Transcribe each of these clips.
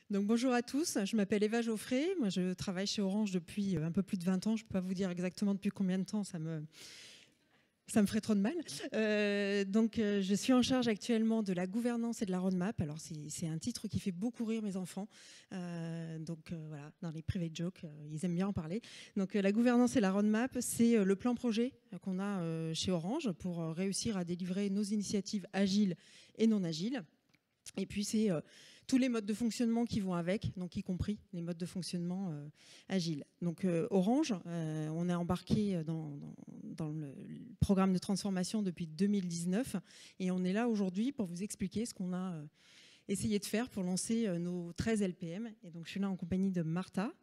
Donc bonjour à tous, je m'appelle Eva Geoffrey, moi je travaille chez Orange depuis un peu plus de 20 ans, je ne peux pas vous dire exactement depuis combien de temps, ça me ferait trop de mal. Je suis en charge actuellement de la gouvernance et de la roadmap. Alors c'est un titre qui fait beaucoup rire mes enfants. Voilà, dans les private jokes, ils aiment bien en parler. Donc la gouvernance et la roadmap, c'est le plan projet qu'on a chez Orange pour réussir à délivrer nos initiatives agiles et non agiles. Et puis c'est tous les modes de fonctionnement qui vont avec, donc y compris les modes de fonctionnement agiles. Donc Orange, on est embarqué dans le programme de transformation depuis 2019 et on est là aujourd'hui pour vous expliquer ce qu'on a essayé de faire pour lancer nos 13 LPM. Et donc je suis là en compagnie de Martha.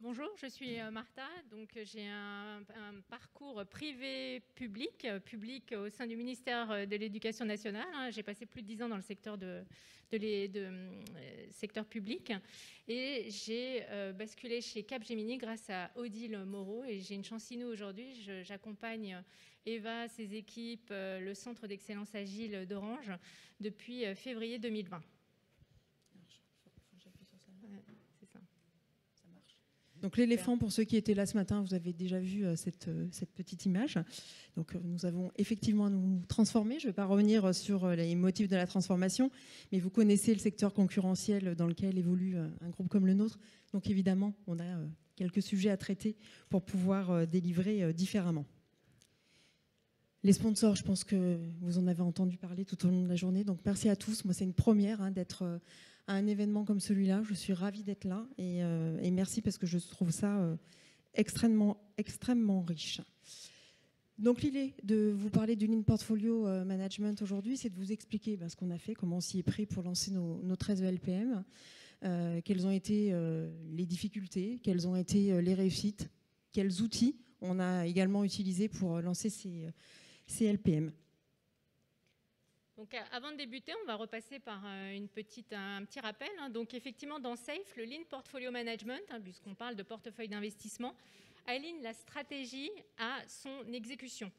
Bonjour, je suis Martha, donc j'ai un parcours privé-public, public au sein du ministère de l'Éducation nationale. J'ai passé plus de 10 ans dans le secteur secteur public et j'ai basculé chez Capgemini grâce à Odile Moreau et j'ai une chance inouïe aujourd'hui. J'accompagne Eva, ses équipes, le Centre d'excellence agile d'Orange depuis février 2020. Donc l'éléphant, pour ceux qui étaient là ce matin, vous avez déjà vu cette petite image. Donc nous avons effectivement à nous transformer. Je ne vais pas revenir sur les motifs de la transformation, mais vous connaissez le secteur concurrentiel dans lequel évolue un groupe comme le nôtre. Donc évidemment, on a quelques sujets à traiter pour pouvoir délivrer différemment. Les sponsors, je pense que vous en avez entendu parler tout au long de la journée. Donc merci à tous. Moi, c'est une première d'être à un événement comme celui-là. Je suis ravie d'être là et merci parce que je trouve ça extrêmement riche. Donc l'idée de vous parler du Lean Portfolio Management aujourd'hui, c'est de vous expliquer ce qu'on a fait, comment on s'y est pris pour lancer nos 13 LPM, quelles ont été les difficultés, quelles ont été les réussites, quels outils on a également utilisés pour lancer ces LPM. Donc, avant de débuter, on va repasser par un petit rappel. Donc, effectivement, dans SAFE, le Lean Portfolio Management, puisqu'on parle de portefeuille d'investissement, aligne la stratégie à son exécution.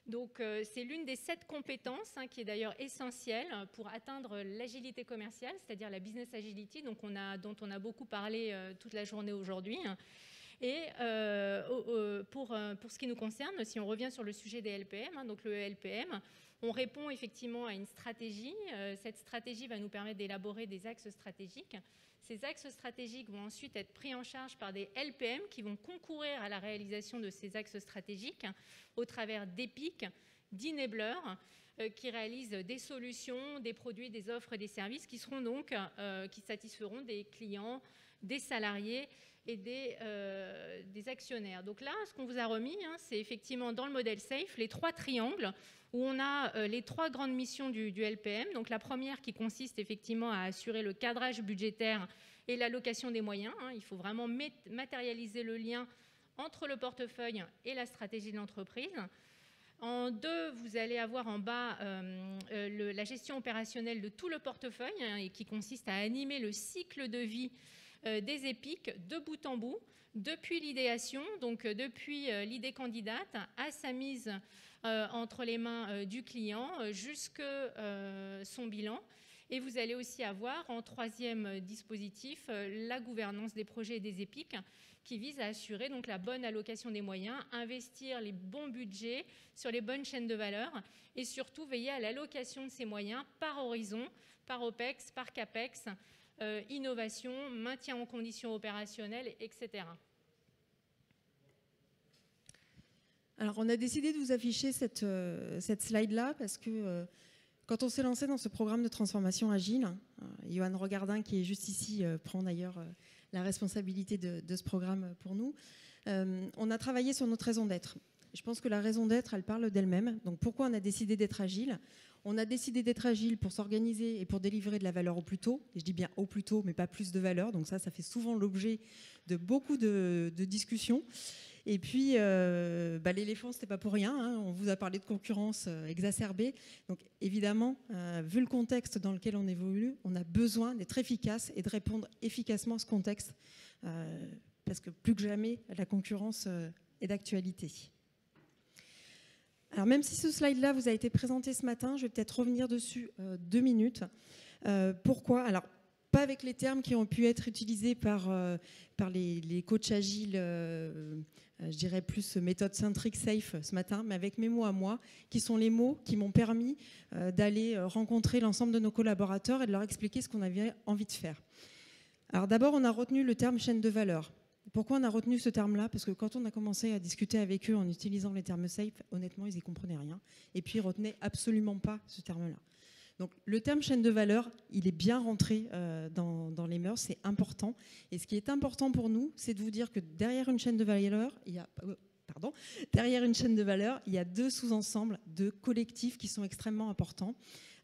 Donc, c'est l'une des 7 compétences qui est d'ailleurs essentielle pour atteindre l'agilité commerciale, c'est-à-dire la business agility, dont on a beaucoup parlé toute la journée aujourd'hui. Et pour ce qui nous concerne, si on revient sur le sujet des LPM, donc le LPM, on répond effectivement à une stratégie. Cette stratégie va nous permettre d'élaborer des axes stratégiques. Ces axes stratégiques vont ensuite être pris en charge par des LPM qui vont concourir à la réalisation de ces axes stratégiques au travers d'EPIC, d'enablers, qui réalisent des solutions, des produits, des offres, des services qui satisferont des clients, des salariés et des actionnaires. Donc là, ce qu'on vous a remis, c'est effectivement dans le modèle SAFE, les 3 triangles où on a les 3 grandes missions du LPM. Donc la première qui consiste effectivement à assurer le cadrage budgétaire et l'allocation des moyens. Il faut vraiment matérialiser le lien entre le portefeuille et la stratégie de l'entreprise. En 2, vous allez avoir en bas la gestion opérationnelle de tout le portefeuille et qui consiste à animer le cycle de vie des EPIC de bout en bout, depuis l'idéation, donc depuis l'idée candidate à sa mise entre les mains du client jusque son bilan. Et vous allez aussi avoir en 3e dispositif la gouvernance des projets et des EPIC qui vise à assurer donc la bonne allocation des moyens, investir les bons budgets sur les bonnes chaînes de valeur et surtout veiller à l'allocation de ces moyens par horizon, par OPEX, par CAPEX, innovation, maintien en conditions opérationnelles, etc. Alors, on a décidé de vous afficher cette slide-là parce que quand on s'est lancé dans ce programme de transformation agile, Johan Regardin, qui est juste ici, prend d'ailleurs la responsabilité de ce programme pour nous, on a travaillé sur notre raison d'être. Je pense que la raison d'être, elle parle d'elle-même. Donc, pourquoi on a décidé d'être agile ? On a décidé d'être agile pour s'organiser et pour délivrer de la valeur au plus tôt. Et je dis bien au plus tôt, mais pas plus de valeur. Donc ça fait souvent l'objet de beaucoup de discussions. Et puis, l'éléphant, ce n'était pas pour rien. On vous a parlé de concurrence exacerbée. Donc évidemment, vu le contexte dans lequel on évolue, on a besoin d'être efficace et de répondre efficacement à ce contexte. Parce que plus que jamais, la concurrence est d'actualité. Alors même si ce slide-là vous a été présenté ce matin, je vais peut-être revenir dessus 2 minutes. Pourquoi ? Alors, pas avec les termes qui ont pu être utilisés par les coachs agiles, je dirais plus méthode centrique safe ce matin, mais avec mes mots à moi, qui sont les mots qui m'ont permis d'aller rencontrer l'ensemble de nos collaborateurs et de leur expliquer ce qu'on avait envie de faire. Alors d'abord, on a retenu le terme chaîne de valeur. Pourquoi on a retenu ce terme-là? Parce que quand on a commencé à discuter avec eux en utilisant les termes safe, honnêtement, ils n'y comprenaient rien. Et puis, ils ne retenaient absolument pas ce terme-là. Donc, le terme chaîne de valeur, il est bien rentré dans les mœurs, c'est important. Et ce qui est important pour nous, c'est de vous dire que derrière une chaîne de valeur, il y a deux sous-ensembles de collectifs qui sont extrêmement importants.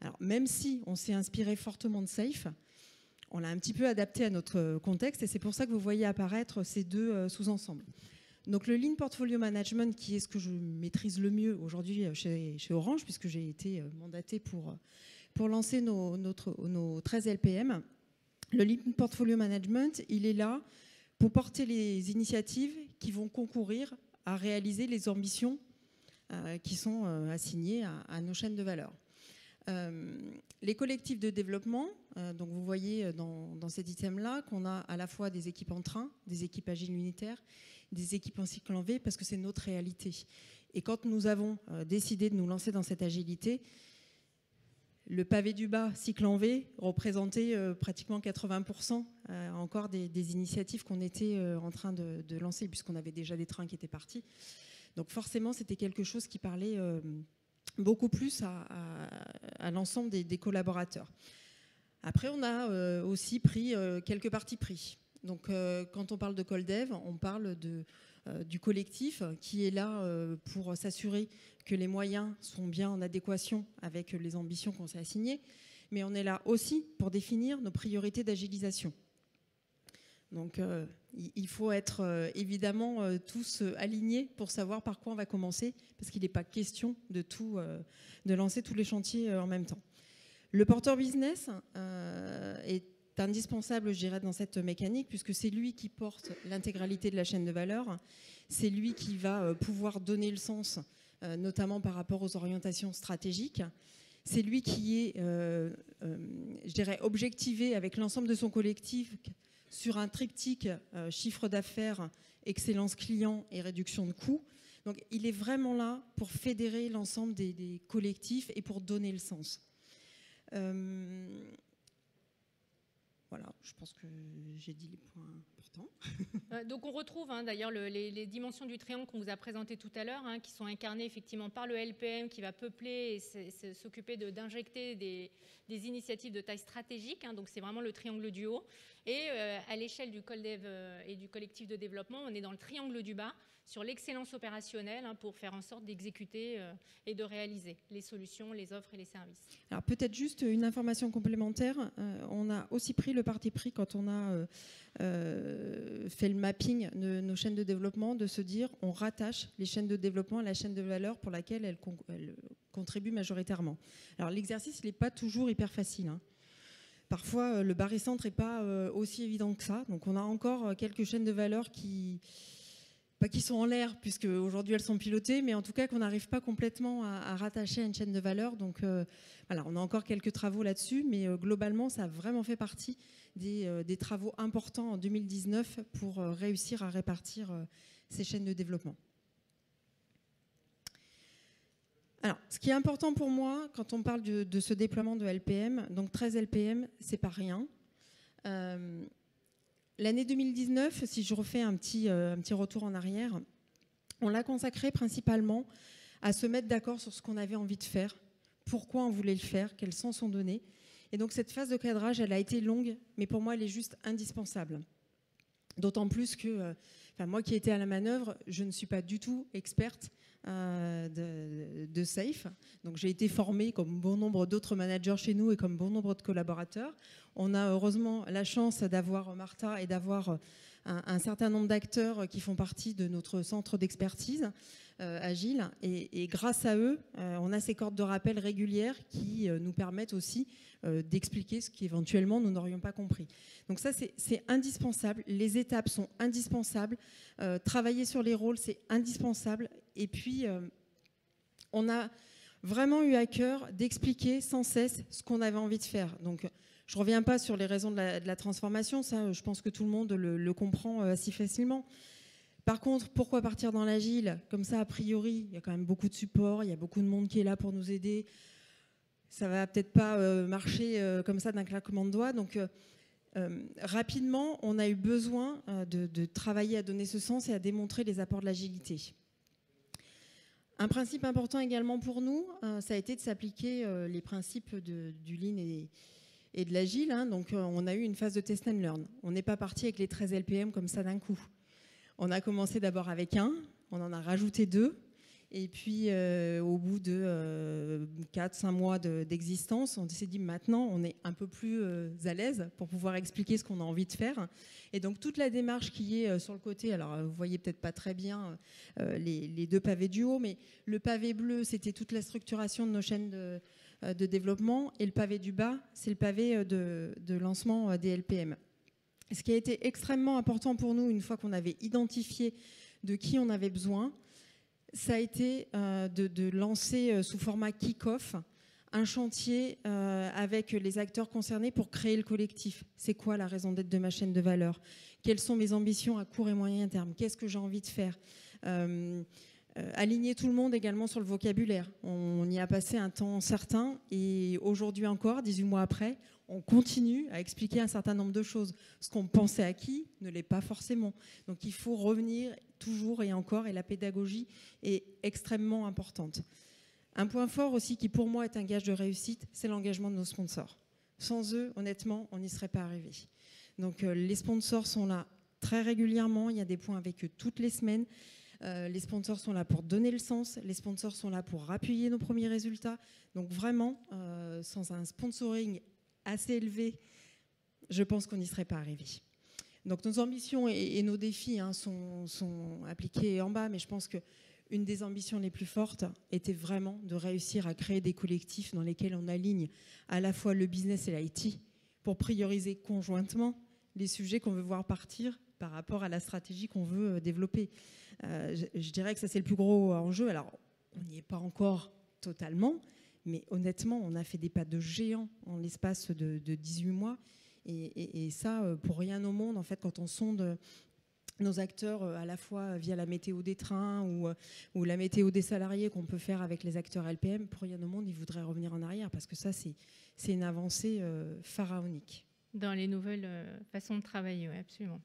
Alors, même si on s'est inspiré fortement de SAFE, on l'a un petit peu adapté à notre contexte et c'est pour ça que vous voyez apparaître ces deux sous-ensembles. Donc le Lean Portfolio Management, qui est ce que je maîtrise le mieux aujourd'hui chez Orange, puisque j'ai été mandatée pour lancer nos 13 LPM. Le Lean Portfolio Management, il est là pour porter les initiatives qui vont concourir à réaliser les ambitions qui sont assignées à nos chaînes de valeur. Les collectifs de développement, donc vous voyez dans cet item-là qu'on a à la fois des équipes en train, des équipes agiles unitaires, des équipes en cycle en V, parce que c'est notre réalité. Et quand nous avons décidé de nous lancer dans cette agilité, le pavé du bas, cycle en V, représentait pratiquement 80% encore des initiatives qu'on était en train de lancer, puisqu'on avait déjà des trains qui étaient partis. Donc forcément, c'était quelque chose qui parlait beaucoup plus à l'ensemble des collaborateurs. Après, on a aussi pris quelques partis pris. Donc, quand on parle de ColDev, on parle du collectif qui est là pour s'assurer que les moyens sont bien en adéquation avec les ambitions qu'on s'est assignées, mais on est là aussi pour définir nos priorités d'agilisation. Donc, il faut être évidemment tous alignés pour savoir par quoi on va commencer, parce qu'il n'est pas question de lancer tous les chantiers en même temps. Le porteur business est indispensable, je dirais, dans cette mécanique, puisque c'est lui qui porte l'intégralité de la chaîne de valeur. C'est lui qui va pouvoir donner le sens, notamment par rapport aux orientations stratégiques. C'est lui qui est, je dirais, objectivé avec l'ensemble de son collectif sur un triptyque chiffre d'affaires, excellence client et réduction de coûts. Donc, il est vraiment là pour fédérer l'ensemble des collectifs et pour donner le sens. Voilà, je pense que j'ai dit les points importants. Donc on retrouve d'ailleurs les dimensions du triangle qu'on vous a présenté tout à l'heure, qui sont incarnées effectivement par le LPM qui va peupler et s'occuper d'injecter des initiatives de taille stratégique. Donc c'est vraiment le triangle du haut. Et à l'échelle du ColDev et du collectif de développement, on est dans le triangle du bas sur l'excellence opérationnelle pour faire en sorte d'exécuter et de réaliser les solutions, les offres et les services. Alors peut-être juste une information complémentaire. On a aussi pris le parti pris quand on a fait le mapping de nos chaînes de développement, de se dire on rattache les chaînes de développement à la chaîne de valeur pour laquelle elles contribuent majoritairement. Alors l'exercice n'est pas toujours hyper facile. Parfois, le barycentre n'est pas aussi évident que ça. Donc on a encore quelques chaînes de valeur pas qui sont en l'air, puisque aujourd'hui elles sont pilotées, mais en tout cas qu'on n'arrive pas complètement à rattacher à une chaîne de valeur. Donc voilà, on a encore quelques travaux là-dessus, mais globalement, ça a vraiment fait partie des travaux importants en 2019 pour réussir à répartir ces chaînes de développement. Alors, ce qui est important pour moi, quand on parle de ce déploiement de LPM, donc 13 LPM, c'est pas rien. L'année 2019, si je refais un petit retour en arrière, on l'a consacré principalement à se mettre d'accord sur ce qu'on avait envie de faire, pourquoi on voulait le faire, quel sens on donnait. Et donc cette phase de cadrage, elle a été longue, mais pour moi, elle est juste indispensable. D'autant plus que, moi qui étais à la manœuvre, je ne suis pas du tout experte de SAFE. Donc j'ai été formée comme bon nombre d'autres managers chez nous et comme bon nombre de collaborateurs. On a heureusement la chance d'avoir Martha et d'avoir un certain nombre d'acteurs qui font partie de notre centre d'expertise agile. Et grâce à eux, on a ces cordes de rappel régulières qui nous permettent aussi d'expliquer ce qu'éventuellement nous n'aurions pas compris. Donc ça, c'est indispensable. Les étapes sont indispensables. Travailler sur les rôles, c'est indispensable. Et puis, on a vraiment eu à cœur d'expliquer sans cesse ce qu'on avait envie de faire. Donc, je ne reviens pas sur les raisons de la transformation, ça, je pense que tout le monde le comprend assez facilement. Par contre, pourquoi partir dans l'agile? Comme ça, a priori, il y a quand même beaucoup de support, il y a beaucoup de monde qui est là pour nous aider. Ça ne va peut-être pas marcher comme ça d'un claquement de doigts. Donc, rapidement, on a eu besoin de travailler à donner ce sens et à démontrer les apports de l'agilité. Un principe important également pour nous, ça a été de s'appliquer les principes du Lean et de l'agile. Donc, on a eu une phase de test and learn. On n'est pas parti avec les 13 LPM comme ça d'un coup. On a commencé d'abord avec un, on en a rajouté 2, et puis au bout de 4-5 mois d'existence, on s'est dit maintenant on est un peu plus à l'aise pour pouvoir expliquer ce qu'on a envie de faire. Et donc toute la démarche qui est sur le côté, alors vous voyez peut-être pas très bien les 2 pavés du haut, mais le pavé bleu c'était toute la structuration de nos chaînes de développement, et le pavé du bas c'est le pavé de lancement des LPM. Ce qui a été extrêmement important pour nous, une fois qu'on avait identifié de qui on avait besoin, ça a été de lancer sous format kick-off un chantier avec les acteurs concernés pour créer le collectif. C'est quoi la raison d'être de ma chaîne de valeur? Quelles sont mes ambitions à court et moyen terme? Qu'est-ce que j'ai envie de faire? Aligner tout le monde également sur le vocabulaire. On y a passé un temps certain et aujourd'hui encore, 18 mois après, on continue à expliquer un certain nombre de choses. Ce qu'on pensait acquis ne l'est pas forcément. Donc il faut revenir toujours et encore, et la pédagogie est extrêmement importante. Un point fort aussi qui pour moi est un gage de réussite, c'est l'engagement de nos sponsors. Sans eux, honnêtement, on n'y serait pas arrivé. Donc les sponsors sont là très régulièrement, il y a des points avec eux toutes les semaines. Les sponsors sont là pour donner le sens, les sponsors sont là pour appuyer nos premiers résultats. Donc vraiment, sans un sponsoring assez élevé, je pense qu'on n'y serait pas arrivé. Donc nos ambitions et nos défis sont appliqués en bas, mais je pense qu'une des ambitions les plus fortes était vraiment de réussir à créer des collectifs dans lesquels on aligne à la fois le business et l'IT pour prioriser conjointement les sujets qu'on veut voir partir par rapport à la stratégie qu'on veut développer. Je dirais que ça c'est le plus gros enjeu. Alors on n'y est pas encore totalement, mais honnêtement on a fait des pas de géant en l'espace de 18 mois et ça pour rien au monde en fait quand on sonde nos acteurs à la fois via la météo des trains ou la météo des salariés qu'on peut faire avec les acteurs LPM, pour rien au monde ils voudraient revenir en arrière parce que ça c'est une avancée pharaonique. Dans les nouvelles façons de travailler, oui, absolument.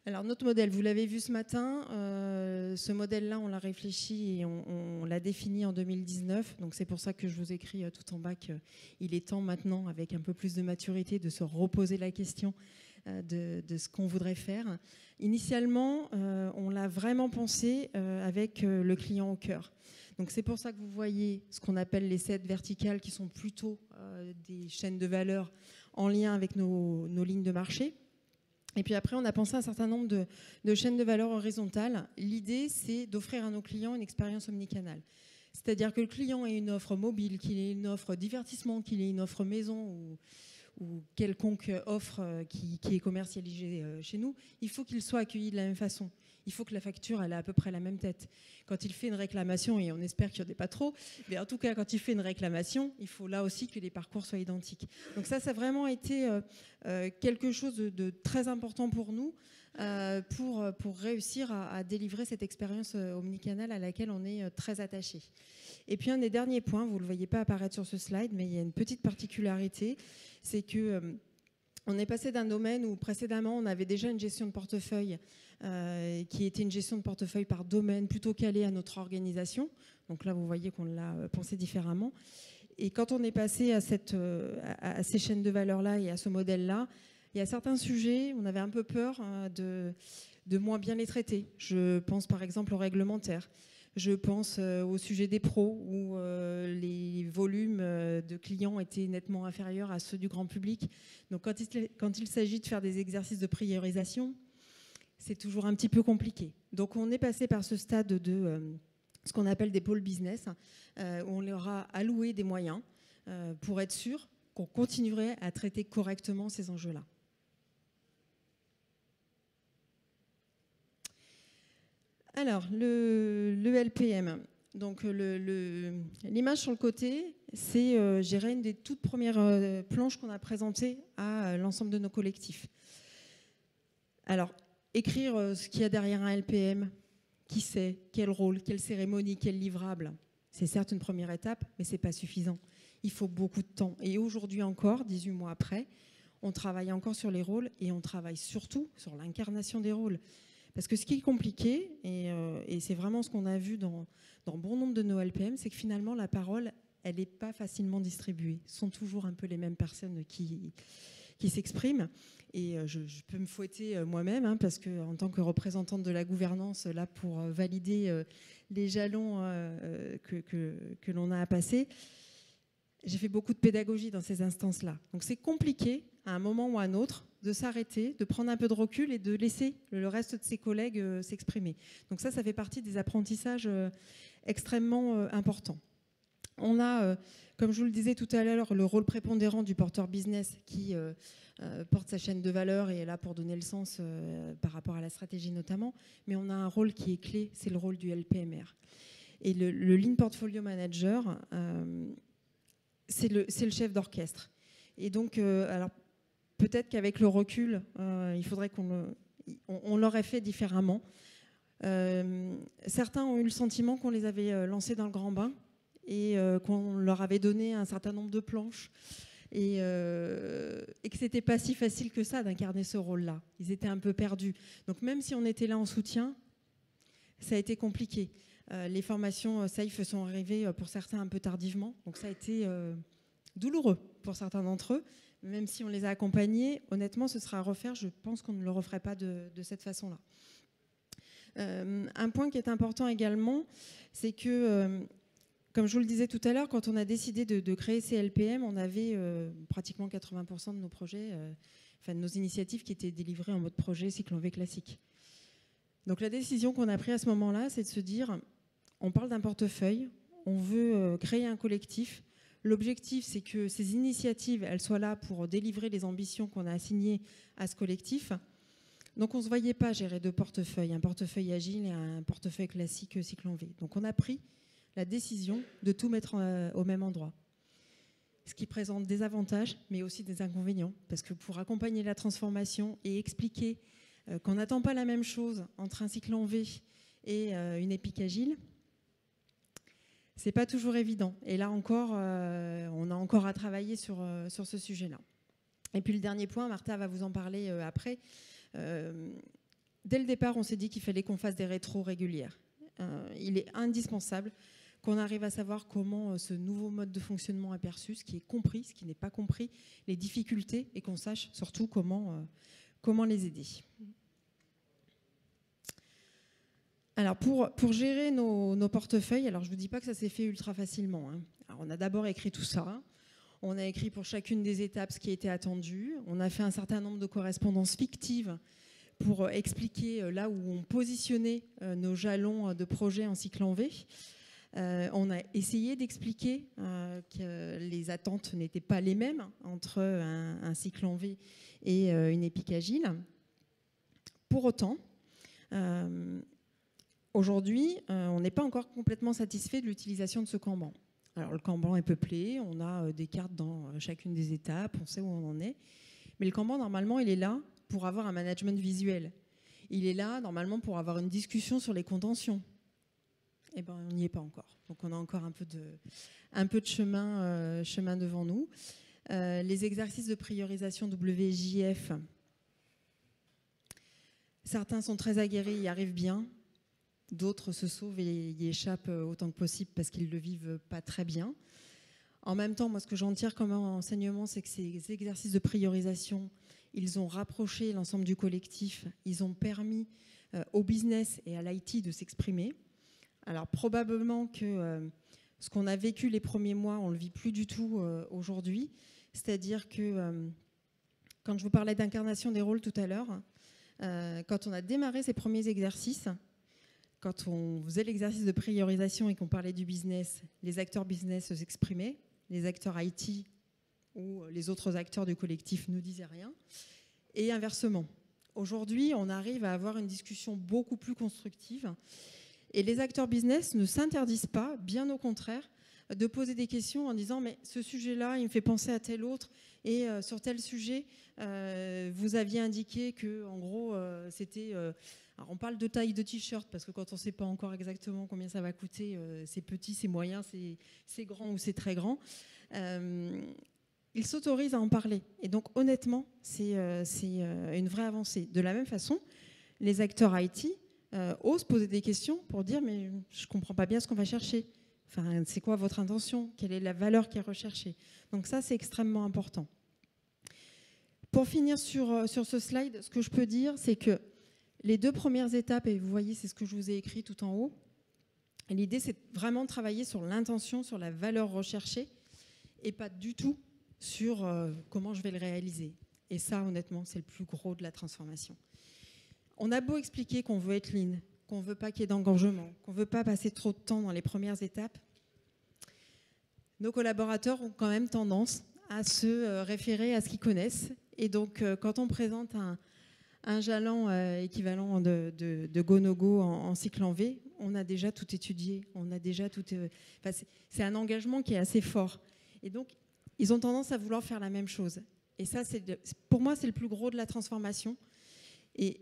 Alors notre modèle, vous l'avez vu ce matin, ce modèle-là, on l'a réfléchi et on l'a défini en 2019. Donc c'est pour ça que je vous écris tout en bas qu'il est temps maintenant, avec un peu plus de maturité, de se reposer la question de ce qu'on voudrait faire. Initialement, on l'a vraiment pensé avec le client au cœur. Donc c'est pour ça que vous voyez ce qu'on appelle les 7 verticales qui sont plutôt des chaînes de valeur en lien avec nos lignes de marché. Et puis après, on a pensé à un certain nombre de chaînes de valeur horizontales. L'idée, c'est d'offrir à nos clients une expérience omnicanale. C'est-à-dire que le client ait une offre mobile, qu'il ait une offre divertissement, qu'il ait une offre maison ou quelconque offre qui est commercialisée chez nous, il faut qu'il soit accueilli de la même façon. Il faut que la facture elle ait à peu près la même tête. Quand il fait une réclamation, et on espère qu'il n'y en ait pas trop, mais en tout cas quand il fait une réclamation, il faut là aussi que les parcours soient identiques. Donc ça a vraiment été quelque chose de très important pour nous pour réussir à délivrer cette expérience omnicanale à laquelle on est très attaché. Et puis un des derniers points, vous ne le voyez pas apparaître sur ce slide, mais il y a une petite particularité, c'est que on est passé d'un domaine où précédemment on avait déjà une gestion de portefeuille qui était une gestion de portefeuille par domaine plutôt calée à notre organisation. Donc là vous voyez qu'on l'a pensé différemment. Et quand on est passé à ces chaînes de valeur-là et à ce modèle-là, il y a certains sujets, on avait un peu peur de moins bien les traiter. Je pense par exemple au réglementaire. Je pense au sujet des pros où les volumes de clients étaient nettement inférieurs à ceux du grand public. Donc quand il s'agit de faire des exercices de priorisation, c'est toujours un petit peu compliqué. Donc on est passé par ce stade de ce qu'on appelle des pôles business, où on leur a alloué des moyens pour être sûr qu'on continuerait à traiter correctement ces enjeux-là. Alors, le LPM. Donc, l'image sur le côté, c'est, je dirais, une des toutes premières planches qu'on a présentées à l'ensemble de nos collectifs. Alors, écrire ce qu'il y a derrière un LPM, qui c'est, quel rôle, quelle cérémonie, quel livrable, c'est certes une première étape, mais ce n'est pas suffisant. Il faut beaucoup de temps. Et aujourd'hui encore, 18 mois après, on travaille encore sur les rôles et on travaille surtout sur l'incarnation des rôles. Parce que ce qui est compliqué, et c'est vraiment ce qu'on a vu dans bon nombre de nos LPM, c'est que finalement, la parole, elle n'est pas facilement distribuée. Ce sont toujours un peu les mêmes personnes qui s'expriment. Et je peux me fouetter moi-même, hein, parce qu'en tant que représentante de la gouvernance, là, pour valider les jalons que l'on a à passer, j'ai fait beaucoup de pédagogie dans ces instances-là. Donc c'est compliqué, à un moment ou à un autre, de s'arrêter, de prendre un peu de recul et de laisser le reste de ses collègues s'exprimer. Donc ça fait partie des apprentissages extrêmement importants. On a, comme je vous le disais tout à l'heure, le rôle prépondérant du porteur business qui porte sa chaîne de valeur et est là pour donner le sens par rapport à la stratégie notamment. Mais on a un rôle qui est clé, c'est le rôle du LPMR. Et le Lean Portfolio Manager, c'est le chef d'orchestre. Et donc, alors peut-être qu'avec le recul, il faudrait qu'on l'aurait fait différemment. Certains ont eu le sentiment qu'on les avait lancés dans le grand bain et qu'on leur avait donné un certain nombre de planches et que c'était pas si facile que ça d'incarner ce rôle-là. Ils étaient un peu perdus. Donc même si on était là en soutien, ça a été compliqué. Les formations SAFE sont arrivées pour certains un peu tardivement, donc ça a été douloureux pour certains d'entre eux. Même si on les a accompagnés, honnêtement, ce sera à refaire. Je pense qu'on ne le referait pas de cette façon-là. Un point qui est important également, c'est que, comme je vous le disais tout à l'heure, quand on a décidé de créer ces LPM, on avait pratiquement 80% de nos projets, de nos initiatives qui étaient délivrées en mode projet cycle en V classique. Donc la décision qu'on a prise à ce moment-là, c'est de se dire, on parle d'un portefeuille, on veut créer un collectif. L'objectif, c'est que ces initiatives, elles soient là pour délivrer les ambitions qu'on a assignées à ce collectif. Donc on ne se voyait pas gérer deux portefeuilles, un portefeuille agile et un portefeuille classique cycle en V. Donc on a pris la décision de tout mettre au même endroit. Ce qui présente des avantages, mais aussi des inconvénients. Parce que pour accompagner la transformation et expliquer qu'on n'attend pas la même chose entre un cycle en V et une épique agile, c'est pas toujours évident. Et là encore, on a encore à travailler sur ce sujet-là. Et puis le dernier point, Martha va vous en parler après. Dès le départ, on s'est dit qu'il fallait qu'on fasse des rétros régulières. Il est indispensable qu'on arrive à savoir comment ce nouveau mode de fonctionnement est perçu, ce qui est compris, ce qui n'est pas compris, les difficultés, et qu'on sache surtout comment les aider. Alors pour gérer nos portefeuilles, alors je ne vous dis pas que ça s'est fait ultra facilement, hein. Alors on a d'abord écrit tout ça, on a écrit pour chacune des étapes ce qui était attendu, on a fait un certain nombre de correspondances fictives pour expliquer là où on positionnait nos jalons de projet en cycle en V. On a essayé d'expliquer que les attentes n'étaient pas les mêmes entre un cycle en V et une épique agile. Pour autant, aujourd'hui, on n'est pas encore complètement satisfait de l'utilisation de ce Kanban. Alors le Kanban est peuplé, on a des cartes dans chacune des étapes, on sait où on en est. Mais le Kanban, normalement, il est là pour avoir un management visuel. Il est là, normalement, pour avoir une discussion sur les contentions. Eh bien, on n'y est pas encore. Donc on a encore un peu de chemin devant nous. Les exercices de priorisation WJF, certains sont très aguerris, y arrivent bien. D'autres se sauvent et y échappent autant que possible parce qu'ils ne le vivent pas très bien. En même temps, moi, ce que j'en tire comme enseignement, c'est que ces exercices de priorisation, ils ont rapproché l'ensemble du collectif, ils ont permis au business et à l'IT de s'exprimer. Alors, probablement que ce qu'on a vécu les premiers mois, on ne le vit plus du tout aujourd'hui. C'est-à-dire que, quand je vous parlais d'incarnation des rôles tout à l'heure, quand on a démarré ces premiers exercices, quand on faisait l'exercice de priorisation et qu'on parlait du business, les acteurs business s'exprimaient, les acteurs IT ou les autres acteurs du collectif ne disaient rien. Et inversement, aujourd'hui, on arrive à avoir une discussion beaucoup plus constructive. Et les acteurs business ne s'interdisent pas, bien au contraire, de poser des questions en disant mais ce sujet-là, il me fait penser à tel autre, et sur tel sujet, vous aviez indiqué que, en gros, c'était... alors on parle de taille de t-shirt parce que quand on ne sait pas encore exactement combien ça va coûter, c'est petit, c'est moyen, c'est grand ou c'est très grand. Ils s'autorisent à en parler. Et donc honnêtement, c'est une vraie avancée. De la même façon, les acteurs IT osent poser des questions pour dire mais je ne comprends pas bien ce qu'on va chercher. Enfin, c'est quoi votre intention? Quelle est la valeur qui est recherchée? Donc ça, c'est extrêmement important. Pour finir sur ce slide, ce que je peux dire, c'est que les 2 premières étapes, et vous voyez, c'est ce que je vous ai écrit tout en haut, l'idée, c'est vraiment de travailler sur l'intention, sur la valeur recherchée, et pas du tout sur comment je vais le réaliser. Et ça, honnêtement, c'est le plus gros de la transformation. On a beau expliquer qu'on veut être lean, qu'on ne veut pas qu'il y ait d'engorgement, qu'on ne veut pas passer trop de temps dans les premières étapes, nos collaborateurs ont quand même tendance à se référer à ce qu'ils connaissent. Et donc, quand on présente un jalon équivalent de go-no-go en cycle en V, on a déjà tout étudié, on a déjà tout... Enfin, c'est un engagement qui est assez fort. Et donc, ils ont tendance à vouloir faire la même chose. Et ça, pour moi, c'est le plus gros de la transformation. Et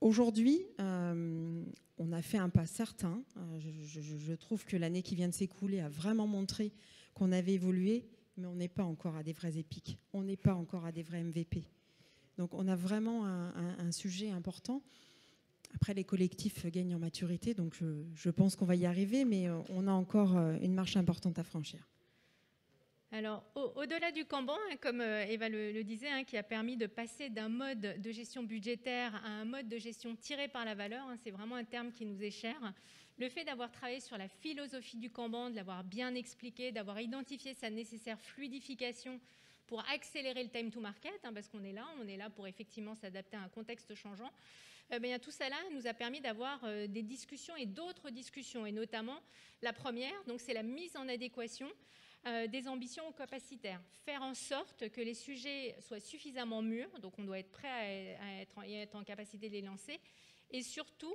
aujourd'hui, on a fait un pas certain. Je trouve que l'année qui vient de s'écouler a vraiment montré qu'on avait évolué, mais on n'est pas encore à des vrais épiques. On n'est pas encore à des vrais MVP. Donc on a vraiment un sujet important. Après, les collectifs gagnent en maturité, donc je pense qu'on va y arriver, mais on a encore une marche importante à franchir. Alors, au-delà du Kanban, comme Eva le disait, qui a permis de passer d'un mode de gestion budgétaire à un mode de gestion tiré par la valeur, c'est vraiment un terme qui nous est cher. Le fait d'avoir travaillé sur la philosophie du Kanban, de l'avoir bien expliqué, d'avoir identifié sa nécessaire fluidification pour accélérer le time to market, parce qu'on est là pour effectivement s'adapter à un contexte changeant, tout ça là nous a permis d'avoir des discussions et d'autres discussions, et notamment la première, donc c'est la mise en adéquation des ambitions capacitaires. Faire en sorte que les sujets soient suffisamment mûrs, donc on doit être prêt à être en capacité de les lancer, et surtout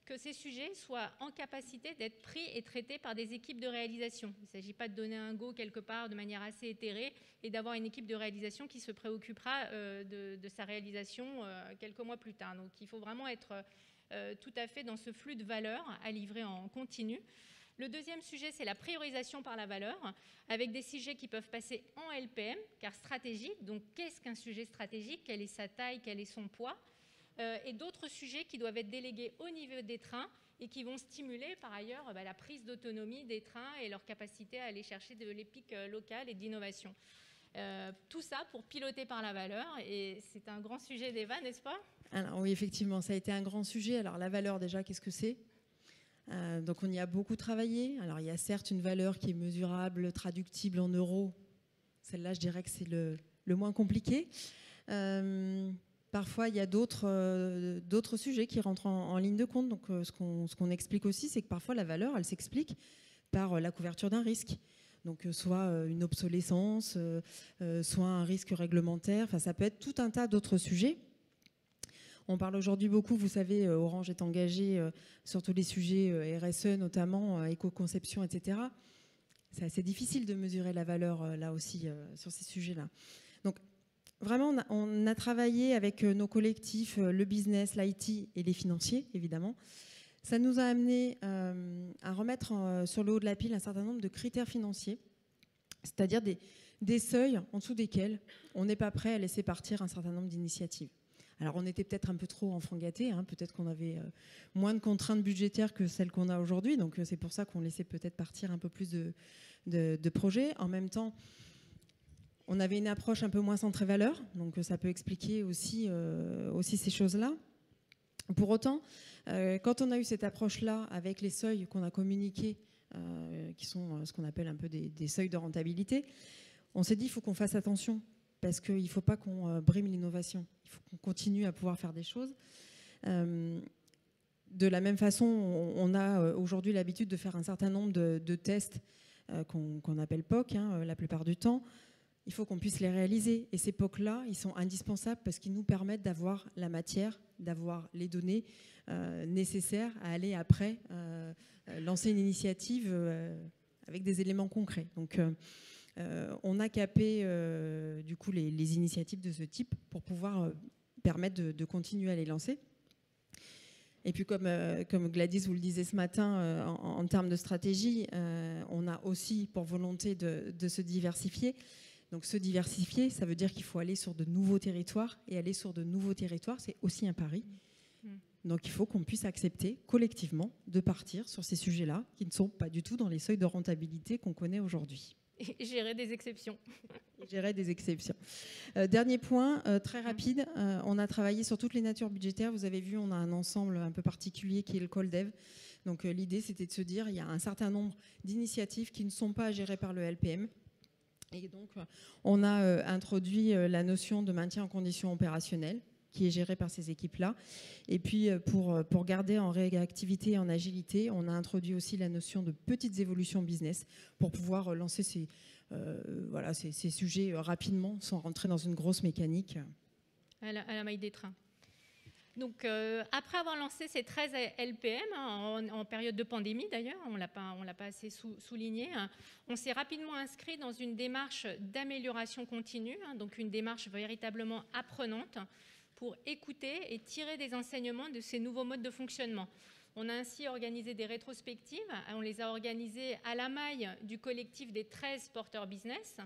que ces sujets soient en capacité d'être pris et traités par des équipes de réalisation. Il ne s'agit pas de donner un go quelque part de manière assez éthérée et d'avoir une équipe de réalisation qui se préoccupera de sa réalisation quelques mois plus tard. Donc il faut vraiment être tout à fait dans ce flux de valeur à livrer en continu. Le deuxième sujet, c'est la priorisation par la valeur, avec des sujets qui peuvent passer en LPM, car stratégique. Donc, qu'est-ce qu'un sujet stratégique? Quelle est sa taille? Quel est son poids? Et d'autres sujets qui doivent être délégués au niveau des trains et qui vont stimuler, par ailleurs, la prise d'autonomie des trains et leur capacité à aller chercher de l'épique locale et d'innovation. Tout ça pour piloter par la valeur. Et c'est un grand sujet d'Eva, n'est-ce pas? Alors, oui, effectivement, ça a été un grand sujet. Alors, la valeur, déjà, qu'est-ce que c'est? Donc on y a beaucoup travaillé. Alors il y a certes une valeur qui est mesurable, traductible en euros. Celle-là, je dirais que c'est le moins compliqué. Parfois, il y a d'autres sujets qui rentrent en ligne de compte. Donc ce qu'on explique aussi, c'est que parfois la valeur, elle s'explique par la couverture d'un risque. Donc soit une obsolescence, soit un risque réglementaire. Enfin, ça peut être tout un tas d'autres sujets. On parle aujourd'hui beaucoup, vous savez, Orange est engagé sur tous les sujets RSE, notamment éco-conception, etc. C'est assez difficile de mesurer la valeur, là aussi, sur ces sujets-là. Donc, vraiment, on a travaillé avec nos collectifs, le business, l'IT et les financiers, évidemment. Ça nous a amené à remettre sur le haut de la pile un certain nombre de critères financiers, c'est-à-dire des seuils en dessous desquels on n'est pas prêt à laisser partir un certain nombre d'initiatives. Alors, on était peut-être un peu trop enfant gâté, peut-être qu'on avait moins de contraintes budgétaires que celles qu'on a aujourd'hui, donc c'est pour ça qu'on laissait peut-être partir un peu plus de projets. En même temps, on avait une approche un peu moins centrée valeur, donc ça peut expliquer aussi ces choses-là. Pour autant, quand on a eu cette approche-là avec les seuils qu'on a communiqués, qui sont ce qu'on appelle un peu des seuils de rentabilité, on s'est dit qu'il faut qu'on fasse attention, parce qu'il ne faut pas qu'on brime l'innovation. Il faut qu'on continue à pouvoir faire des choses. De la même façon, on a aujourd'hui l'habitude de faire un certain nombre de tests qu'on appelle POC, la plupart du temps. il faut qu'on puisse les réaliser. Et ces POC-là, ils sont indispensables parce qu'ils nous permettent d'avoir la matière, d'avoir les données nécessaires à aller après lancer une initiative avec des éléments concrets. Donc, on a capé du coup les initiatives de ce type pour pouvoir permettre de continuer à les lancer. Et puis comme Gladys vous le disait ce matin, en termes de stratégie, on a aussi pour volonté de se diversifier. Donc se diversifier, ça veut dire qu'il faut aller sur de nouveaux territoires. Et aller sur de nouveaux territoires, c'est aussi un pari. Donc il faut qu'on puisse accepter collectivement de partir sur ces sujets-là qui ne sont pas du tout dans les seuils de rentabilité qu'on connaît aujourd'hui. Et gérer des exceptions. Gérer des exceptions. Dernier point, très rapide, on a travaillé sur toutes les natures budgétaires. Vous avez vu, on a un ensemble un peu particulier qui est le CallDev. Donc l'idée, c'était de se dire il y a un certain nombre d'initiatives qui ne sont pas gérées par le LPM. Et donc, on a introduit la notion de maintien en conditions opérationnelles, qui est gérée par ces équipes-là. Et puis, pour garder en réactivité et en agilité, on a introduit aussi la notion de petites évolutions business pour pouvoir lancer ces sujets rapidement sans rentrer dans une grosse mécanique. À la maille des trains. Donc, après avoir lancé ces 13 LPM, en période de pandémie d'ailleurs, on ne l'a pas assez souligné, on s'est rapidement inscrit dans une démarche d'amélioration continue, donc une démarche véritablement apprenante pour écouter et tirer des enseignements de ces nouveaux modes de fonctionnement. On a ainsi organisé des rétrospectives, on les a organisées à la maille du collectif des 13 porteurs business.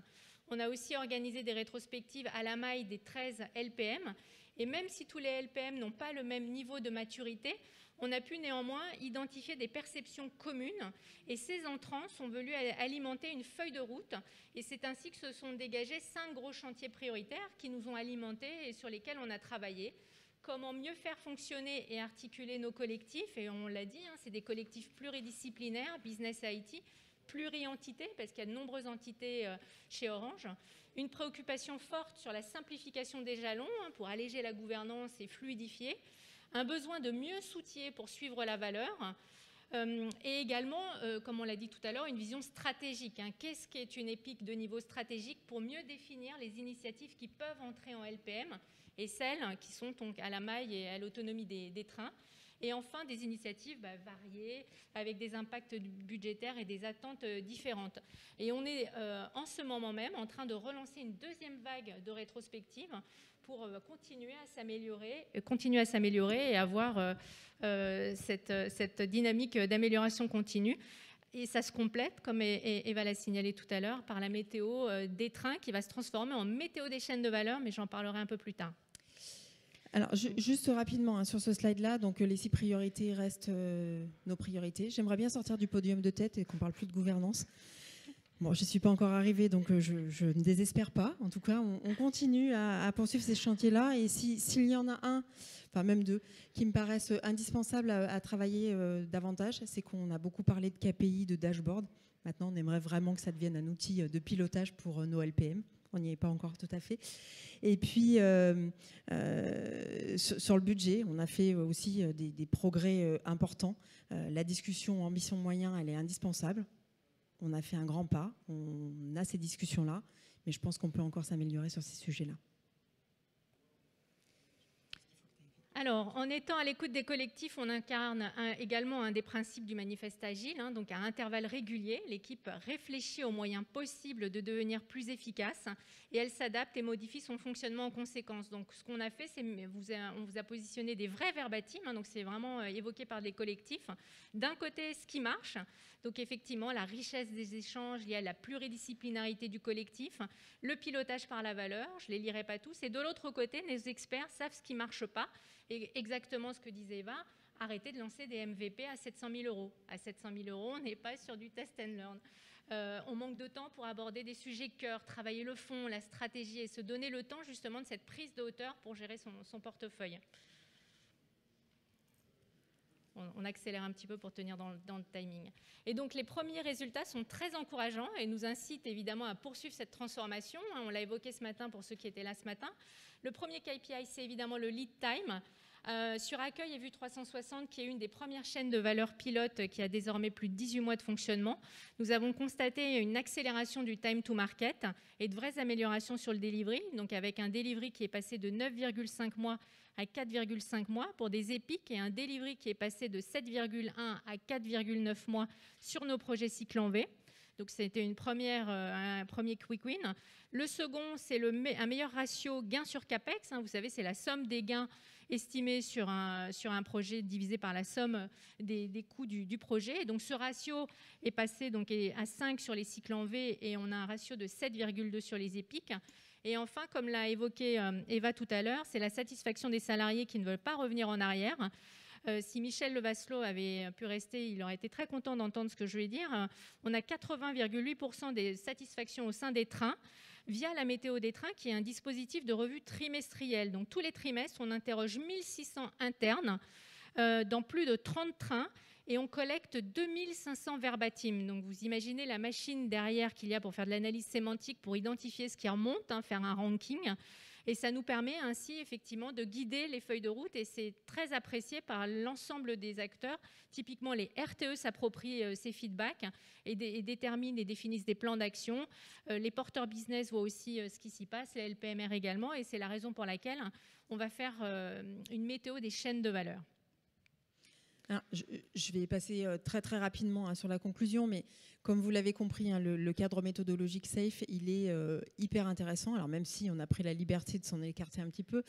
On a aussi organisé des rétrospectives à la maille des 13 LPM. Et même si tous les LPM n'ont pas le même niveau de maturité, on a pu néanmoins identifier des perceptions communes. Et ces entrants sont venus alimenter une feuille de route. Et c'est ainsi que se sont dégagés 5 gros chantiers prioritaires qui nous ont alimentés et sur lesquels on a travaillé. Comment mieux faire fonctionner et articuler nos collectifs. Et on l'a dit, c'est des collectifs pluridisciplinaires, business IT, pluri-entités, parce qu'il y a de nombreuses entités chez Orange. Une préoccupation forte sur la simplification des jalons pour alléger la gouvernance et fluidifier. Un besoin de mieux s'outiller pour suivre la valeur. Et également, comme on l'a dit tout à l'heure, une vision stratégique. Qu'est-ce qu'est une épique de niveau stratégique pour mieux définir les initiatives qui peuvent entrer en LPM et celles qui sont donc à la maille et à l'autonomie des trains. Et enfin, des initiatives variées, avec des impacts budgétaires et des attentes différentes. Et on est en ce moment même en train de relancer une deuxième vague de rétrospectives pour continuer à s'améliorer et avoir cette dynamique d'amélioration continue. Et ça se complète, comme Eva l'a signalé tout à l'heure, par la météo des trains qui va se transformer en météo des chaînes de valeur, mais j'en parlerai un peu plus tard. Alors, juste rapidement, sur ce slide-là, donc les 6 priorités restent nos priorités. J'aimerais bien sortir du podium de tête et qu'on ne parle plus de gouvernance. Bon, je ne suis pas encore arrivée, donc je ne désespère pas. En tout cas, on continue à poursuivre ces chantiers-là. Et s'il y en a un, enfin même 2, qui me paraissent indispensables à travailler davantage, c'est qu'on a beaucoup parlé de KPI, de dashboard. Maintenant, on aimerait vraiment que ça devienne un outil de pilotage pour nos LPM. On n'y est pas encore tout à fait. Et puis, sur le budget, on a fait aussi des progrès importants. La discussion ambition-moyen, elle est indispensable. On a fait un grand pas, on a ces discussions-là, mais je pense qu'on peut encore s'améliorer sur ces sujets-là. Alors, en étant à l'écoute des collectifs, on incarne également un des principes du manifeste agile, donc à intervalles réguliers, l'équipe réfléchit aux moyens possibles de devenir plus efficace et elle s'adapte et modifie son fonctionnement en conséquence. Donc, ce qu'on a fait, c'est on vous a positionné des vrais verbatims, donc c'est vraiment évoqué par des collectifs. D'un côté, ce qui marche, donc effectivement, la richesse des échanges liés à la pluridisciplinarité du collectif, le pilotage par la valeur, je ne les lirai pas tous, et de l'autre côté, nos experts savent ce qui ne marche pas. Et exactement ce que disait Eva, arrêter de lancer des MVP à 700 000 €. À 700 000 €, on n'est pas sur du test and learn. On manque de temps pour aborder des sujets cœur, travailler le fond, la stratégie et se donner le temps justement de cette prise de hauteur pour gérer son portefeuille. On accélère un petit peu pour tenir dans le timing. Et donc les premiers résultats sont très encourageants et nous incitent évidemment à poursuivre cette transformation. On l'a évoqué ce matin pour ceux qui étaient là ce matin. Le premier KPI, c'est évidemment le lead time. Sur Accueil et Vue 360, qui est une des premières chaînes de valeur pilote qui a désormais plus de 18 mois de fonctionnement, nous avons constaté une accélération du time to market et de vraies améliorations sur le delivery, donc avec un delivery qui est passé de 9,5 mois à 4,5 mois pour des épiques et un delivery qui est passé de 7,1 à 4,9 mois sur nos projets cycle en V. Donc, c'était un premier quick win. Le second, c'est un meilleur ratio gain sur CAPEX. Vous savez, c'est la somme des gains estimés sur un projet divisé par la somme des coûts du projet. Et donc, ce ratio est passé à 5 sur les cycles en V et on a un ratio de 7,2 sur les épiques. Et enfin, comme l'a évoqué Eva tout à l'heure, c'est la satisfaction des salariés qui ne veulent pas revenir en arrière. Si Michel Levasselot avait pu rester, il aurait été très content d'entendre ce que je vais dire. On a 80,8% des satisfactions au sein des trains via la météo des trains, qui est un dispositif de revue trimestrielle. Donc tous les trimestres, on interroge 1600 internes dans plus de 30 trains et on collecte 2500 verbatim. Donc vous imaginez la machine derrière qu'il y a pour faire de l'analyse sémantique, pour identifier ce qui remonte, faire un ranking. Et ça nous permet ainsi effectivement de guider les feuilles de route et c'est très apprécié par l'ensemble des acteurs. Typiquement, les RTE s'approprient ces feedbacks et déterminent et définissent des plans d'action. Les porteurs business voient aussi ce qui s'y passe, les LPMR également, et c'est la raison pour laquelle on va faire une météo des chaînes de valeur. Alors, je vais passer très très rapidement sur la conclusion, mais comme vous l'avez compris, le cadre méthodologique SAFE, il est hyper intéressant. Alors même si on a pris la liberté de s'en écarter un petit peu,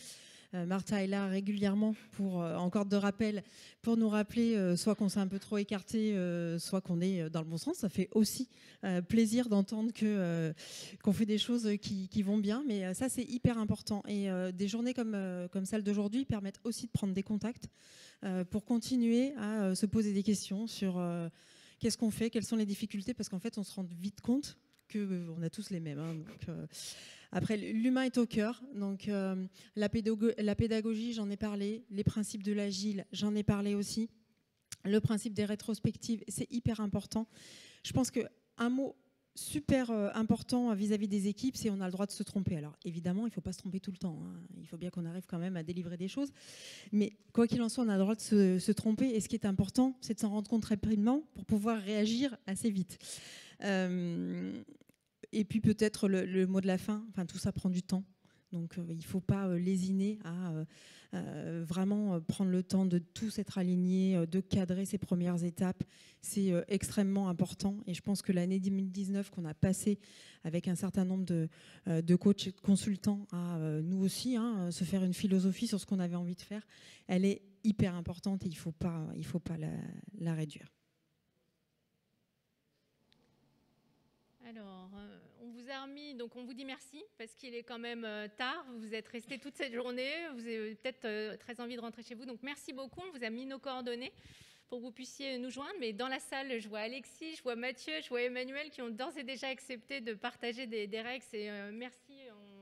Martha est là régulièrement pour, en corde de rappel, pour nous rappeler soit qu'on s'est un peu trop écarté, soit qu'on est dans le bon sens. Ça fait aussi plaisir d'entendre qu'on fait des choses qui vont bien, mais ça c'est hyper important. Et des journées comme celle d'aujourd'hui permettent aussi de prendre des contacts pour continuer à se poser des questions sur qu'est-ce qu'on fait, quelles sont les difficultés, parce qu'en fait on se rend vite compte qu'on a tous les mêmes. Donc, après, l'humain est au cœur, donc la pédagogie, j'en ai parlé, les principes de l'agile, j'en ai parlé aussi, le principe des rétrospectives, c'est hyper important. Je pense qu'un mot super important vis-à-vis des équipes, c'est on a le droit de se tromper. Alors évidemment, il ne faut pas se tromper tout le temps, il faut bien qu'on arrive quand même à délivrer des choses, mais quoi qu'il en soit, on a le droit de se tromper, et ce qui est important, c'est de s'en rendre compte rapidement pour pouvoir réagir assez vite. Et puis peut-être le mot de la fin, tout ça prend du temps, donc il ne faut pas lésiner à vraiment prendre le temps de tous être alignés, de cadrer ces premières étapes. C'est extrêmement important, et je pense que l'année 2019 qu'on a passée avec un certain nombre de coachs et de consultants à nous aussi se faire une philosophie sur ce qu'on avait envie de faire, elle est hyper importante et il faut pas la réduire. Alors, on vous a remis, donc on vous dit merci parce qu'il est quand même tard. Vous êtes restés toute cette journée. Vous avez peut-être très envie de rentrer chez vous. Donc, merci beaucoup. On vous a mis nos coordonnées pour que vous puissiez nous joindre. Mais dans la salle, je vois Alexis, je vois Mathieu, je vois Emmanuel qui ont d'ores et déjà accepté de partager des règles. Et merci.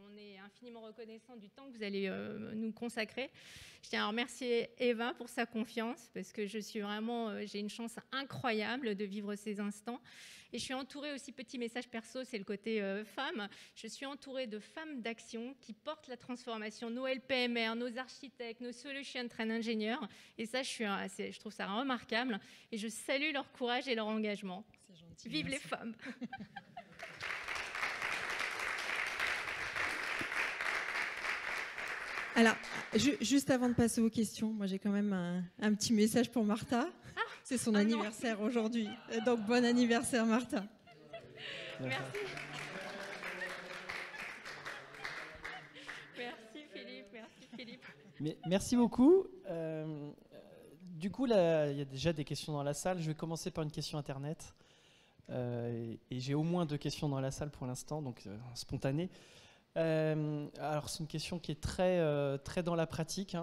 On est infiniment reconnaissant du temps que vous allez nous consacrer. Je tiens à remercier Eva pour sa confiance parce que j'ai une chance incroyable de vivre ces instants. Et je suis entourée aussi, petit message perso, c'est le côté femme. Je suis entourée de femmes d'action qui portent la transformation, nos LPMR, nos architectes, nos solution train ingénieurs. Et ça, je trouve ça remarquable. Et je salue leur courage et leur engagement. C'est gentil. Vive merci. les femmes. Alors, juste avant de passer aux questions, moi j'ai quand même un petit message pour Martha. C'est son anniversaire aujourd'hui. Donc, bon anniversaire, Martha. Merci. Merci, Philippe. Merci, Philippe. Merci beaucoup. Du coup, là, il y a déjà des questions dans la salle. Je vais commencer par une question Internet. Et j'ai au moins 2 questions dans la salle pour l'instant, donc spontanées. Alors, c'est une question qui est très dans la pratique.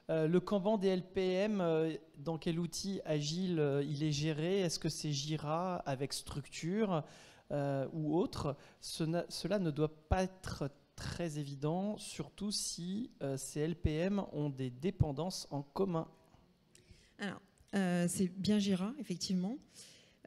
Le Kanban des LPM, dans quel outil agile il est géré? Est-ce que c'est Jira avec structure ou autre? Cela ne doit pas être très évident, surtout si ces LPM ont des dépendances en commun. Alors, c'est bien Jira, effectivement.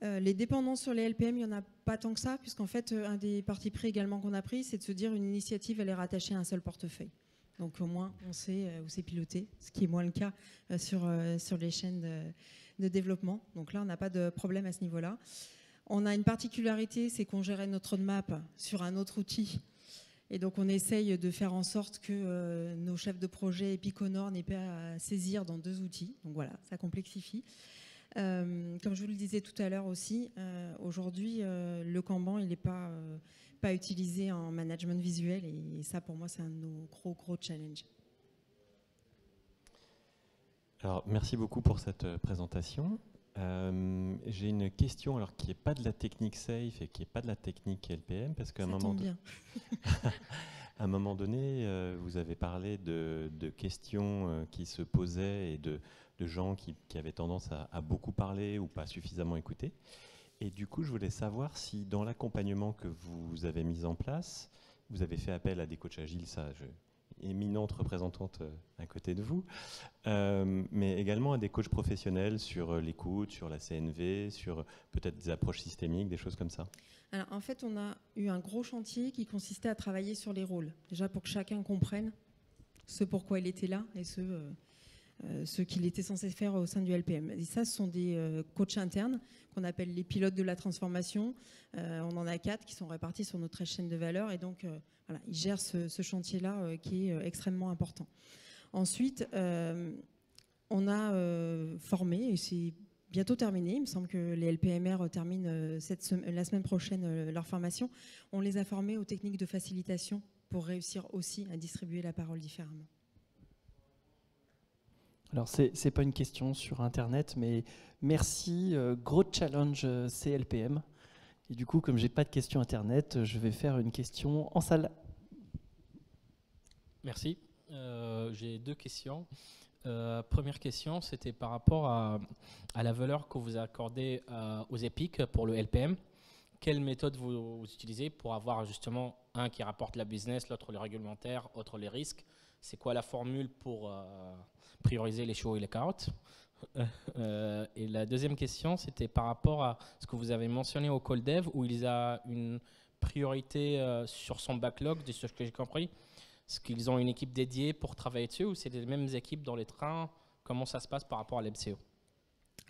Les dépendances sur les LPM, il n'y en a pas tant que ça, puisqu'en fait, un des partis pris également qu'on a pris, c'est de se dire une initiative, elle est rattachée à un seul portefeuille. Donc au moins, on sait où c'est piloté, ce qui est moins le cas sur les chaînes de développement. Donc là, on n'a pas de problème à ce niveau-là. On a une particularité, c'est qu'on gérait notre roadmap sur un autre outil. Et donc, on essaye de faire en sorte que nos chefs de projet Epic Honor n'aient pas à saisir dans 2 outils. Donc voilà, ça complexifie. Comme je vous le disais tout à l'heure aussi, aujourd'hui, le Kanban, il n'est pas utilisé en management visuel. Et ça, pour moi, c'est un de nos gros challenges. Alors, merci beaucoup pour cette présentation. J'ai une question alors, qui n'est pas de la technique SAFE et qui n'est pas de la technique LPM, parce qu'à un moment donné, vous avez parlé de questions qui se posaient et de gens qui avaient tendance à beaucoup parler ou pas suffisamment écouter. Et du coup, je voulais savoir si dans l'accompagnement que vous avez mis en place, vous avez fait appel à des coachs agiles, éminente représentante à côté de vous, mais également à des coachs professionnels sur l'écoute, sur la CNV, sur peut-être des approches systémiques, des choses comme ça. Alors, en fait, on a eu un gros chantier qui consistait à travailler sur les rôles. Déjà pour que chacun comprenne ce pourquoi il était là et ce qu'il était censé faire au sein du LPM. Et ça, ce sont des coachs internes qu'on appelle les pilotes de la transformation. On en a 4 qui sont répartis sur notre chaîne de valeur. Et donc, voilà, ils gèrent ce chantier-là qui est extrêmement important. Ensuite, on a formé, et c'est bientôt terminé, il me semble que les LPMR terminent la semaine prochaine leur formation. On les a formés aux techniques de facilitation pour réussir aussi à distribuer la parole différemment. Alors, c'est pas une question sur Internet, mais merci, gros challenge CLPM. Et du coup, comme j'ai pas de question Internet, je vais faire une question en salle. Merci. J'ai 2 questions. Première question, c'était par rapport à la valeur que vous accordez aux EPIC pour le LPM. Quelle méthode vous utilisez pour avoir justement un qui rapporte la business, l'autre le réglementaire, l'autre les risques? C'est quoi la formule pour prioriser les choux et les carottes? Et la deuxième question, c'était par rapport à ce que vous avez mentionné au call dev, où il a une priorité sur son backlog, de ce que j'ai compris. Est-ce qu'ils ont une équipe dédiée pour travailler dessus, ou c'est les mêmes équipes dans les trains? Comment ça se passe par rapport à l'MCO?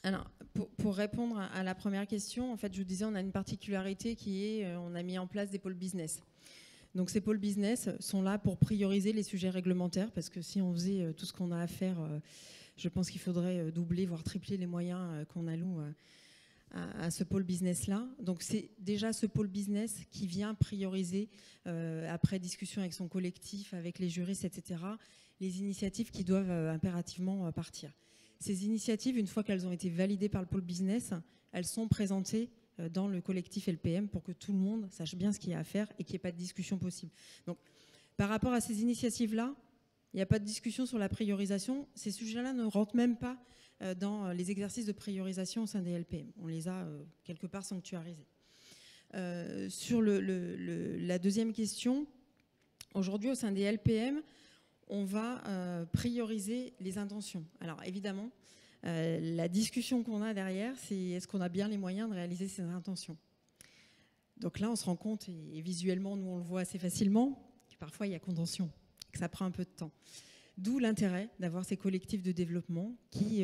Alors, pour répondre à la première question, en fait, je vous disais, on a une particularité qui est, on a mis en place des pôles business. Donc ces pôles business sont là pour prioriser les sujets réglementaires, parce que si on faisait tout ce qu'on a à faire, je pense qu'il faudrait doubler, voire tripler les moyens qu'on alloue à ce pôle business-là. Donc c'est déjà ce pôle business qui vient prioriser, après discussion avec son collectif, avec les juristes, etc., les initiatives qui doivent impérativement partir. Ces initiatives, une fois qu'elles ont été validées par le pôle business, elles sont présentées dans le collectif LPM pour que tout le monde sache bien ce qu'il y a à faire et qu'il n'y ait pas de discussion possible. Donc, par rapport à ces initiatives-là, il n'y a pas de discussion sur la priorisation. Ces sujets-là ne rentrent même pas dans les exercices de priorisation au sein des LPM. On les a quelque part sanctuarisés. Sur la deuxième question, aujourd'hui au sein des LPM, on va prioriser les intentions. Alors évidemment, la discussion qu'on a derrière, c'est est-ce qu'on a bien les moyens de réaliser ces intentions. Donc là, on se rend compte, et visuellement, nous on le voit assez facilement, que parfois il y a contention, que ça prend un peu de temps. D'où l'intérêt d'avoir ces collectifs de développement qui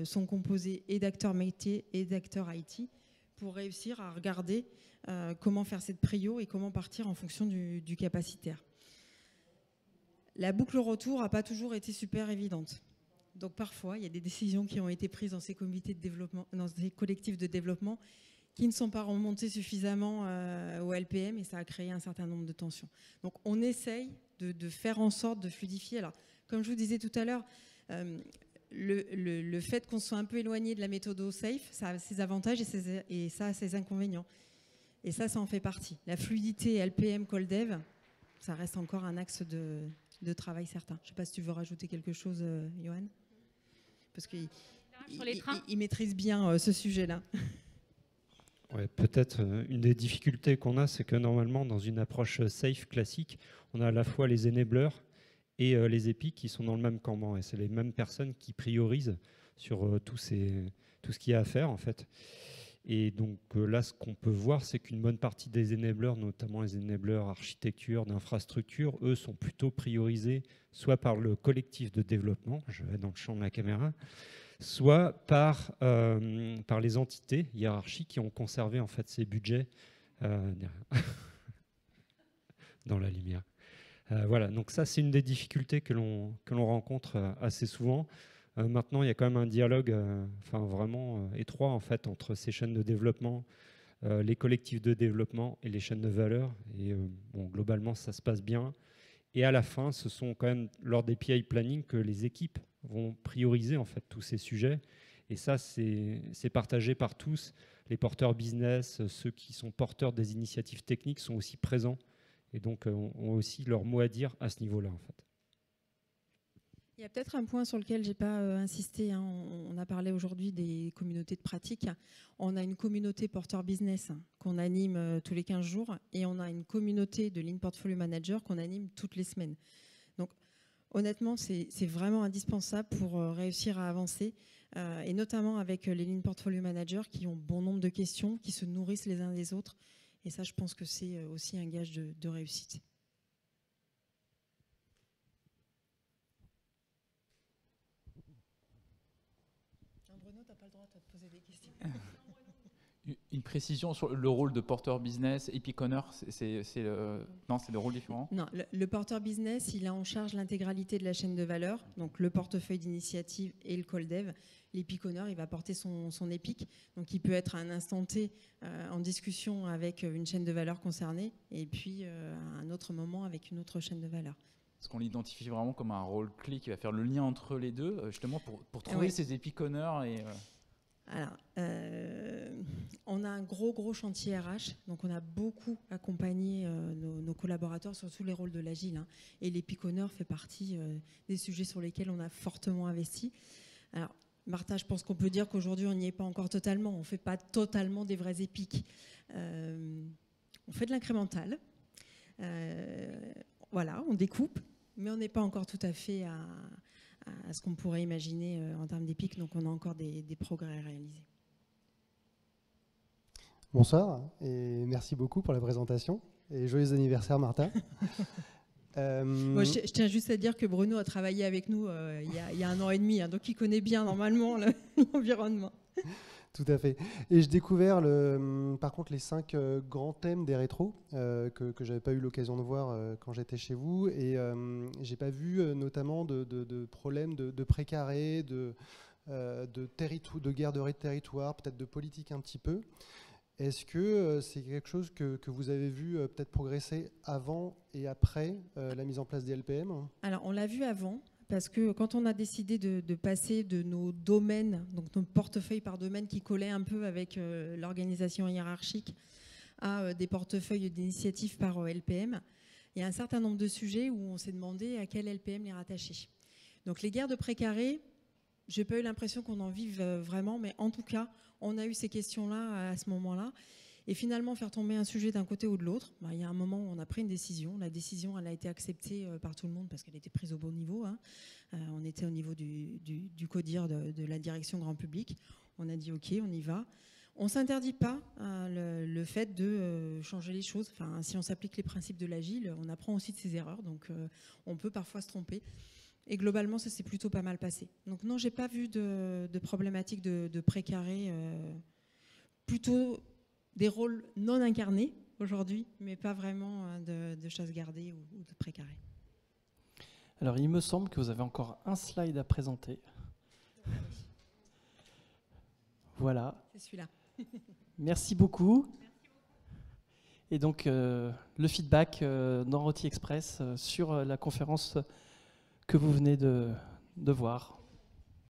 sont composés et d'acteurs métiers et d'acteurs IT pour réussir à regarder comment faire cette prio et comment partir en fonction du capacitaire. La boucle retour n'a pas toujours été super évidente. Donc parfois, il y a des décisions qui ont été prises dans ces comités de développement, dans ces collectifs de développement, qui ne sont pas remontées suffisamment au LPM, et ça a créé un certain nombre de tensions. Donc on essaye de faire en sorte de fluidifier. Alors, comme je vous disais tout à l'heure, le fait qu'on soit un peu éloigné de la méthode SAFE, ça a ses avantages et ça a ses inconvénients. Et ça en fait partie. La fluidité LPM Call Dev, ça reste encore un axe de travail certain. Je ne sais pas si tu veux rajouter quelque chose, Johan, parce qu'il maîtrise bien ce sujet-là. Ouais, peut-être une des difficultés qu'on a, c'est que normalement, dans une approche SAFE classique, on a à la fois les enablers et les EPIC qui sont dans le même Kanban. Et c'est les mêmes personnes qui priorisent sur tout ce qu'il y a à faire, en fait. Et donc là, ce qu'on peut voir, c'est qu'une bonne partie des enablers, notamment les enablers architecture, d'infrastructure, eux sont plutôt priorisés soit par le collectif de développement, je vais dans le champ de la caméra, soit par les entités hiérarchiques qui ont conservé en fait ces budgets dans la lumière. Voilà, donc ça c'est une des difficultés que l'on rencontre assez souvent. Maintenant, il y a quand même un dialogue vraiment étroit en fait, entre ces chaînes de développement, les collectifs de développement et les chaînes de valeur. Et globalement, ça se passe bien. Et à la fin, ce sont quand même lors des PI planning que les équipes vont prioriser en fait, tous ces sujets. Et ça, c'est partagé par tous. Les porteurs business, ceux qui sont porteurs des initiatives techniques sont aussi présents et donc ont aussi leur mot à dire à ce niveau-là en fait. Il y a peut-être un point sur lequel je n'ai pas insisté. Hein. On a parlé aujourd'hui des communautés de pratique. On a une communauté porteur business qu'on anime tous les 15 jours et on a une communauté de Lean Portfolio Manager qu'on anime toutes les semaines. Donc, honnêtement, c'est vraiment indispensable pour réussir à avancer et notamment avec les Lean Portfolio Managers qui ont bon nombre de questions, qui se nourrissent les uns des autres. Et ça, je pense que c'est aussi un gage de réussite. Bruno, tu n'as pas le droit de te poser des questions. Une précision sur le rôle de porteur business, Epic Owner, non, c'est des rôles différents? Non, le porteur business, il a en charge l'intégralité de la chaîne de valeur, donc le portefeuille d'initiative et le call dev. L'Epic Owner, il va porter son Epic, donc il peut être à un instant T en discussion avec une chaîne de valeur concernée et puis à un autre moment avec une autre chaîne de valeur. Parce qu'on l'identifie vraiment comme un rôle clé qui va faire le lien entre les deux, justement pour trouver ces Epic Owners. Alors, on a un gros chantier RH, donc on a beaucoup accompagné nos collaborateurs sur tous les rôles de l'agile. Hein, et l'Epic Owner fait partie des sujets sur lesquels on a fortement investi. Alors, Martha, je pense qu'on peut dire qu'aujourd'hui, on n'y est pas encore totalement. On ne fait pas totalement des vrais épiques. On fait de l'incrémental. Voilà, on découpe, mais on n'est pas encore tout à fait à ce qu'on pourrait imaginer en termes d'épiques. Donc, on a encore des progrès à réaliser. Bonsoir et merci beaucoup pour la présentation. Et joyeux anniversaire, Martha. Moi, je tiens juste à dire que Bruno a travaillé avec nous il y a 1 an et demi, hein, donc il connaît bien normalement l'environnement. Tout à fait. Et j'ai découvert par contre les 5 grands thèmes des rétros que je n'avais pas eu l'occasion de voir quand j'étais chez vous. Et j'ai pas vu notamment de problèmes de précaré, de garderie de territoire, peut-être de politique un petit peu. Est-ce que c'est quelque chose que vous avez vu peut-être progresser avant et après la mise en place des LPM? Alors, on l'a vu avant, parce que quand on a décidé de passer de nos domaines, donc nos portefeuilles par domaine qui collaient un peu avec l'organisation hiérarchique, à des portefeuilles d'initiatives par LPM, il y a un certain nombre de sujets où on s'est demandé à quel LPM les rattacher. Donc, les guerres de précaré, je n'ai pas eu l'impression qu'on en vive vraiment, mais en tout cas, on a eu ces questions-là à ce moment-là. Et finalement, faire tomber un sujet d'un côté ou de l'autre, il y a un moment où on a pris une décision. La décision, elle a été acceptée par tout le monde parce qu'elle était prise au bon niveau. Hein. On était au niveau du CODIR de la direction grand public. On a dit OK, on y va. On ne s'interdit pas le fait de changer les choses. Enfin, si on s'applique les principes de l'agile, on apprend aussi de ses erreurs. Donc, on peut parfois se tromper. Et globalement, ça s'est plutôt pas mal passé. Donc non, j'ai pas vu de problématique de précaré. Plutôt des rôles non incarnés aujourd'hui, mais pas vraiment de chasse gardée ou de précaré. Alors, il me semble que vous avez encore un slide à présenter. Voilà. C'est celui-là. Merci beaucoup. Et donc, le feedback dans Rôti Express sur la conférence que vous venez de voir.